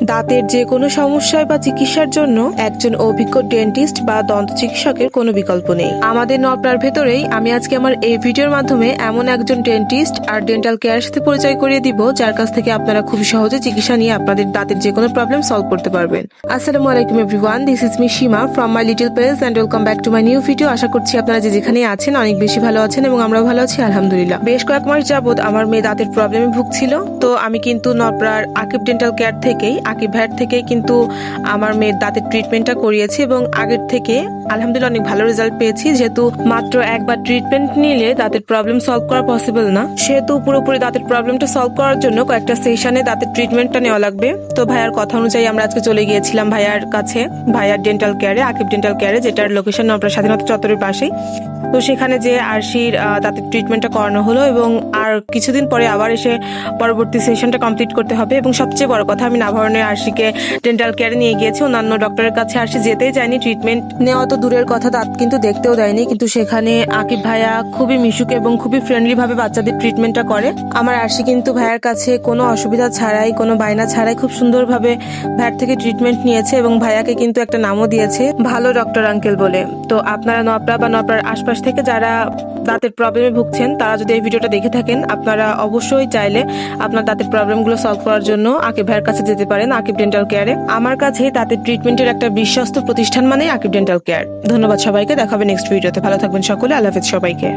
দাঁতের যে কোনো সমস্যায় বা চিকিৎসার জন্য একজন অভিজ্ঞ ডেন্টিস্ট বা দন্ত চিকিৎসকের কোনো বিকল্প নেই। আমাদের নপড়ার ভেতরেই আমি আজকে আমার এই ভিডিওর মাধ্যমে এমন একজন ডেন্টিস্ট আর ডেন্টাল কেয়ারের সাথে পরিচয় করিয়ে দিব, যার কাছ থেকে আপনারা খুব সহজে চিকিৎসা নিয়ে আপনাদের দাঁতের যে কোনো প্রবলেম সলভ করতে পারবেন। আসসালামু আলাইকুম everyone, this is me Seema from my little page and welcome back to my new video. আশা করছি আপনারা যে যেখানেই আছেন অনেক বেশি ভালো আছেন এবং আমরাও ভালো আছি আলহামদুলিল্লাহ। বেশ কয়েক মাস যাবত আমার মেয়ে দাঁতের প্রবলেমে ভুগছিল, তো আমি কিন্তু নপড়ার আকিব ডেন্টাল কেয়ার থেকেই কিন্তু আমার মেয়ের দাঁতের ট্রিটমেন্টটা করিয়েছি এবং আগের থেকে আলহামদুলিল্লাহ অনেক ভালো রেজাল্ট পেয়েছি। যেহেতু মাত্র একবার ট্রিটমেন্ট নিলে দাঁতের প্রবলেম সলভ করা পসিবল না, সেহেতু পুরোপুরি দাঁতের প্রবলেমটা সলভ করার জন্য কয়েকটা সেশনে দাঁতের ট্রিটমেন্টটা নেওয়া লাগবে। তো ভাইয়ার কথা অনুযায়ী আমরা আজকে চলে গিয়েছিলাম ভাইয়ার কাছে, ভাইয়ার ডেন্টাল কেয়ারে, আকিব ডেন্টাল কেয়ারে, যেটার লোকেশন নপড়া স্বাধীনতা চত্বরের পাশেই। তো সেখানে যে আরশির দাঁতের ট্রিটমেন্টটা করানো হলো এবং আর কিছুদিন পরে আবার এসে পরবর্তী সেশনটা কমপ্লিট করতে হবে। এবং সবচেয়ে বড় কথা, আমি নাভারণে আরশিকে ডেন্টাল কেয়ারে নিয়ে গিয়েছি, অন্যান্য ডক্টরের কাছে আরশি যেতেই চাইনি, ট্রিটমেন্ট নেওয়া তো দূরের কথা দাঁত কিন্তু দেখতেও দেয়নি, কিন্তু সেখানে আকিব ভাইয়া খুবই মিশুক এবং খুবই ফ্রেন্ডলি ভাবে বাচ্চাদের ট্রিটমেন্টটা করে। আমার আরশি কিন্তু ভাইয়ার কাছে কোনো অসুবিধা ছাড়াই, কোনো বায়না ছাড়াই খুব সুন্দরভাবে ভাইয়ার থেকে ট্রিটমেন্ট নিয়েছে এবং ভাইয়াকে কিন্তু একটা নামও দিয়েছে, ভালো ডক্টর আঙ্কেল বলে। তো আপনারা নপড়া বা নপড়ার আশপাশ থেকে যারা দাঁতের প্রবলেমে ভুগছেন, তারা যদি এই ভিডিওটা দেখে থাকেন, আপনারা অবশ্যই চাইলে আপনার দাঁতের প্রবলেমগুলো সলভ করার জন্য আকিব ভাইয়ের কাছে যেতে পারেন, আকিব ডেন্টাল কেয়ারে। আমার কাছে দাঁতের ট্রিটমেন্টের একটা বিশ্বস্ত প্রতিষ্ঠান মানে আকিব ডেন্টাল কেয়ার। ধন্যবাদ সবাইকে, দেখা হবে নেক্সট ভিডিওতে। ভালো থাকবেন সকলে, আল্লাহ হাফেজ সবাইকে।